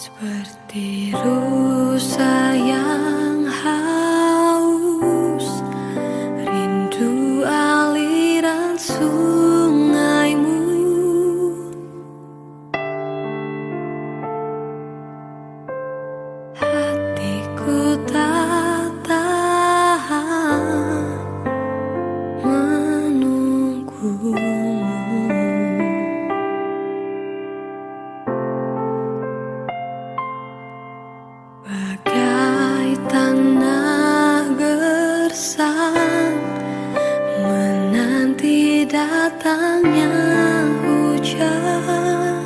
Seperti rusa yang haus, rindu aliran sungaimu. Hatiku tak tahan menunggumu. Bagai tanah gersang menanti datangnya hujan,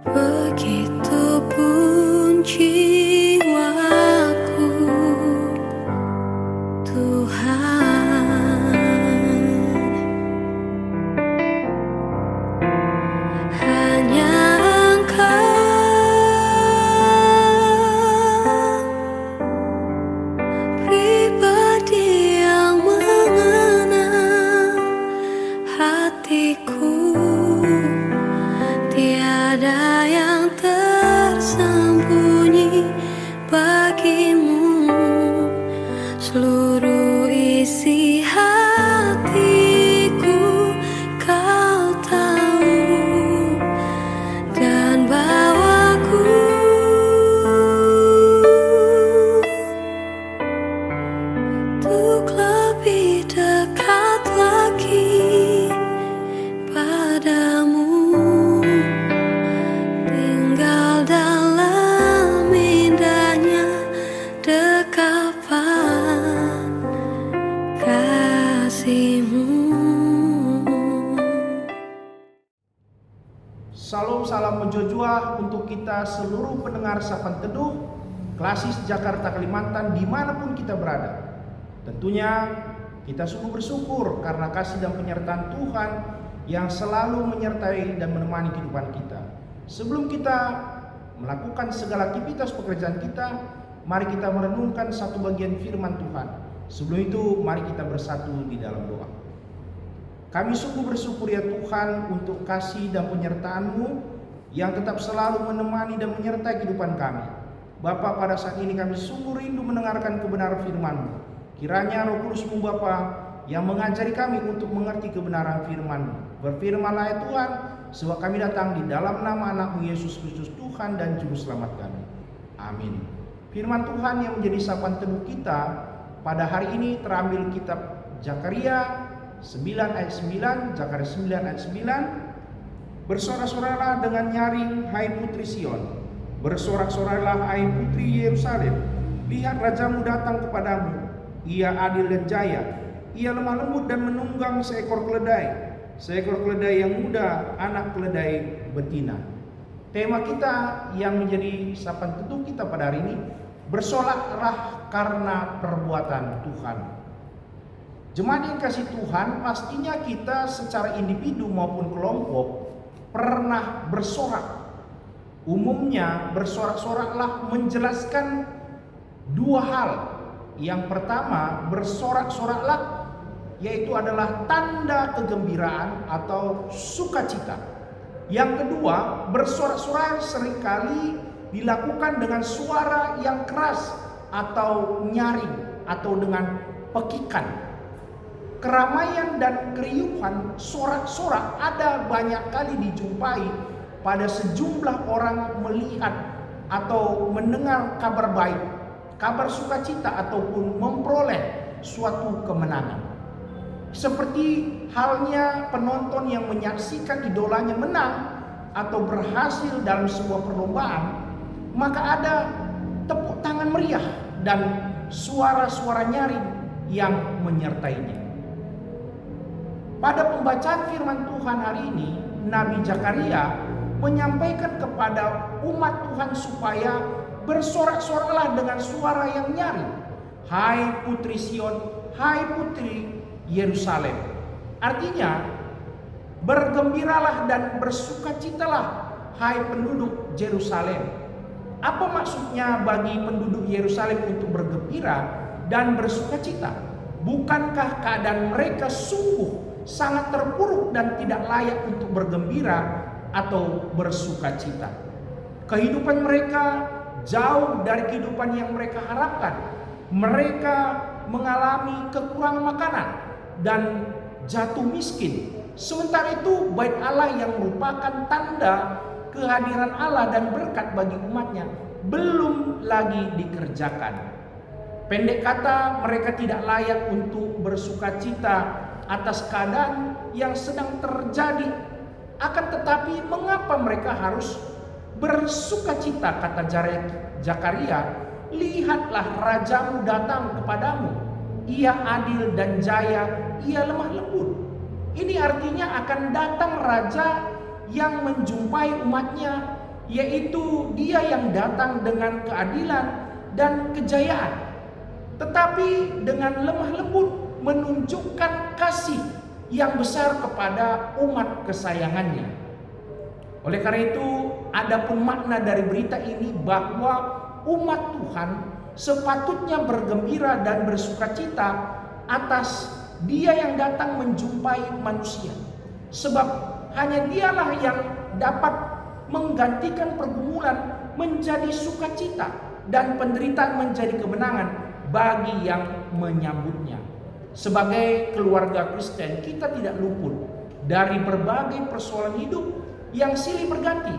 begitupun jiwaku, Tuhan. Hanya pribadi yang mengenal hatiku, tiada yang tersembunyi bagimu. Seluruh isi hatiku kau tahu, dan bawaku untuk lebih dekat lagi padamu, tinggal dalam indahnya dekapan kasih-Mu. Salam salam menjojua untuk kita seluruh pendengar Sapaan Teduh Klasis Jakarta Kalimantan dimanapun kita berada. Tentunya kita sungguh bersyukur karena kasih dan penyertaan Tuhan yang selalu menyertai dan menemani kehidupan kita. Sebelum kita melakukan segala aktivitas pekerjaan kita, mari kita merenungkan satu bagian firman Tuhan. Sebelum itu mari kita bersatu di dalam doa. Kami sungguh bersyukur ya Tuhan untuk kasih dan penyertaan-Mu yang tetap selalu menemani dan menyertai kehidupan kami. Bapa, pada saat ini kami sungguh rindu mendengarkan kebenaran firman-Mu. Kiranya Roh Kudus-Mu Bapa yang mengajari kami untuk mengerti kebenaran firman-Mu. Berfirman-Lah ya Tuhan, sebab kami datang di dalam nama anak-Mu Yesus Kristus Tuhan dan Juru Selamat kami. Amin. Firman Tuhan yang menjadi sapaan teduh kita pada hari ini terambil kitab Zakaria 9 ayat 9, Zakaria 9 ayat 9. Bersorak-soraklah dengan nyaring, hai putri Sion. Bersorak-soraklah, hai putri Yerusalem. Lihat rajamu datang kepadamu. Ia adil dan jaya. Ia lemah lembut dan menunggang seekor keledai. Seekor keledai yang muda, anak keledai betina. Tema kita yang menjadi sapaan teduh kita pada hari ini, bersoraklah karena perbuatan Tuhan. Jemaat yang kasih Tuhan, pastinya kita secara individu maupun kelompok pernah bersorak. Umumnya bersorak-soraklah menjelaskan dua hal. Yang pertama, bersorak-soraklah yaitu adalah tanda kegembiraan atau sukacita. Yang kedua, bersorak-sorak seringkali dilakukan dengan suara yang keras atau nyaring atau dengan pekikan. Keramaian dan keriuhan sorak-sorak ada banyak kali dijumpai pada sejumlah orang melihat atau mendengar kabar baik, kabar sukacita ataupun memperoleh suatu kemenangan. Seperti halnya penonton yang menyaksikan idolanya menang atau berhasil dalam sebuah perlombaan, maka ada tepuk tangan meriah dan suara-suara nyaring yang menyertainya. Pada pembacaan firman Tuhan hari ini, Nabi Zakaria menyampaikan kepada umat Tuhan supaya bersorak-soraklah dengan suara yang nyaring. Hai putri Sion, hai putri Yerusalem. Artinya, bergembiralah dan bersukacitalah hai penduduk Yerusalem. Apa maksudnya bagi penduduk Yerusalem untuk bergembira dan bersukacita? Bukankah keadaan mereka sungguh sangat terpuruk dan tidak layak untuk bergembira atau bersukacita. Kehidupan mereka jauh dari kehidupan yang mereka harapkan. Mereka mengalami kekurangan makanan dan jatuh miskin. Sementara itu bait Allah yang merupakan tanda kehadiran Allah dan berkat bagi umatnya belum lagi dikerjakan. Pendek kata, mereka tidak layak untuk bersukacita atas keadaan yang sedang terjadi. Akan tetapi mengapa mereka harus bersukacita, kata Zakaria, lihatlah rajamu datang kepadamu, ia adil dan jaya, ia lemah lembut. Ini artinya akan datang raja yang menjumpai umatnya, yaitu dia yang datang dengan keadilan dan kejayaan, tetapi dengan lemah lembut menunjukkan kasih yang besar kepada umat kesayangannya. Oleh karena itu, ada pun makna dari berita ini bahwa umat Tuhan sepatutnya bergembira dan bersukacita atas dia yang datang menjumpai manusia. Sebab hanya dialah yang dapat menggantikan pergumulan menjadi sukacita dan penderitaan menjadi kemenangan bagi yang menyambutnya. Sebagai keluarga Kristen, kita tidak luput dari berbagai persoalan hidup yang silih berganti.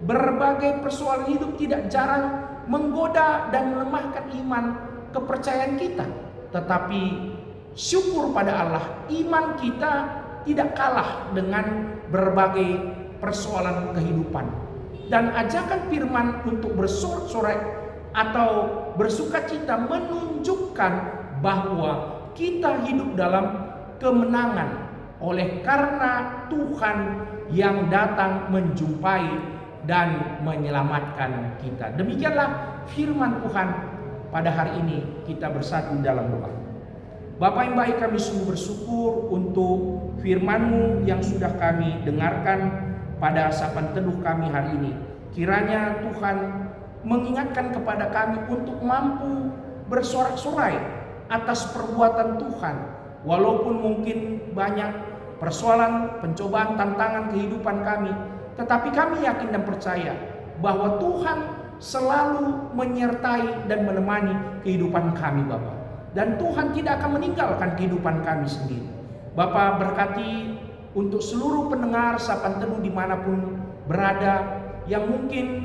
Berbagai persoalan hidup tidak jarang menggoda dan melemahkan iman kepercayaan kita. Tetapi syukur pada Allah, iman kita tidak kalah dengan berbagai persoalan kehidupan. Dan ajakan firman untuk bersorak-sorai atau bersukacita menunjukkan bahwa kita hidup dalam kemenangan oleh karena Tuhan yang datang menjumpai dan menyelamatkan kita. Demikianlah firman Tuhan pada hari ini. Kita bersatu dalam doa. Bapa yang baik, kami sungguh bersyukur untuk firman-Mu yang sudah kami dengarkan pada sapaan teduh kami hari ini. Kiranya Tuhan mengingatkan kepada kami untuk mampu bersorak-sorai atas perbuatan Tuhan. Walaupun mungkin banyak persoalan, pencobaan, tantangan kehidupan kami, tetapi kami yakin dan percaya bahwa Tuhan selalu menyertai dan menemani kehidupan kami, Bapa. Dan Tuhan tidak akan meninggalkan kehidupan kami sendiri. Bapa, berkati untuk seluruh pendengar sapaan teduh dimanapun berada, yang mungkin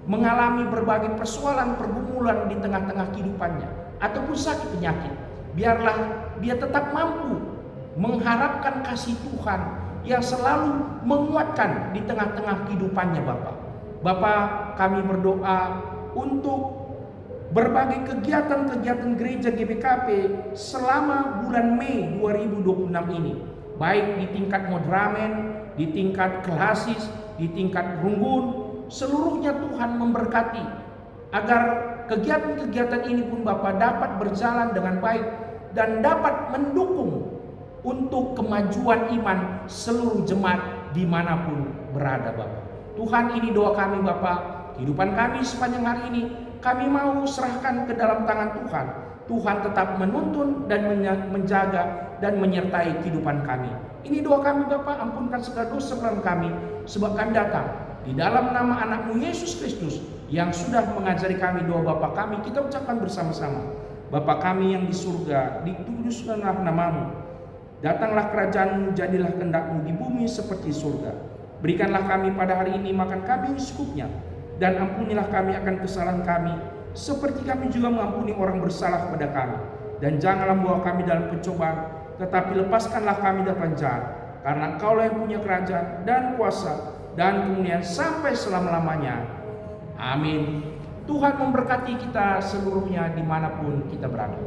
mengalami berbagai persoalan, pergumulan di tengah-tengah kehidupannya, ataupun sakit penyakit. Biarlah dia tetap mampu mengharapkan kasih Tuhan yang selalu menguatkan di tengah-tengah kehidupannya, Bapa. Bapa, kami berdoa untuk berbagai kegiatan-kegiatan gereja GBKP selama bulan Mei 2026 ini, baik di tingkat Modramen, di tingkat Klasis, di tingkat Runggun, seluruhnya Tuhan memberkati agar kegiatan-kegiatan ini pun Bapa dapat berjalan dengan baik dan dapat mendukung untuk kemajuan iman seluruh jemaat dimanapun berada, Bapa. Tuhan, ini doa kami, Bapa. Kehidupan kami sepanjang hari ini kami mau serahkan ke dalam tangan Tuhan. Tuhan tetap menuntun dan menjaga dan menyertai kehidupan kami. Ini doa kami, Bapa. Ampunkan segala dosa kami, sebab kami datang di dalam nama anak-Mu Yesus Kristus yang sudah mengajari kami doa Bapa kami. Kita ucapkan bersama-sama. Bapa kami yang di surga, dikuduskanlah nama-Mu. Datanglah kerajaan-Mu, jadilah kehendak-Mu di bumi seperti surga. Berikanlah kami pada hari ini makan kami secukupnya, dan ampunilah kami akan kesalahan kami, seperti kami juga mengampuni orang bersalah pada kami. Dan janganlah membawa kami dalam pencobaan, tetapi lepaskanlah kami dari jahat. Karena Engkaulah yang punya kerajaan dan kuasa dan kemuliaan sampai selama-lamanya. Amin. Tuhan memberkati kita seluruhnya dimanapun kita berada.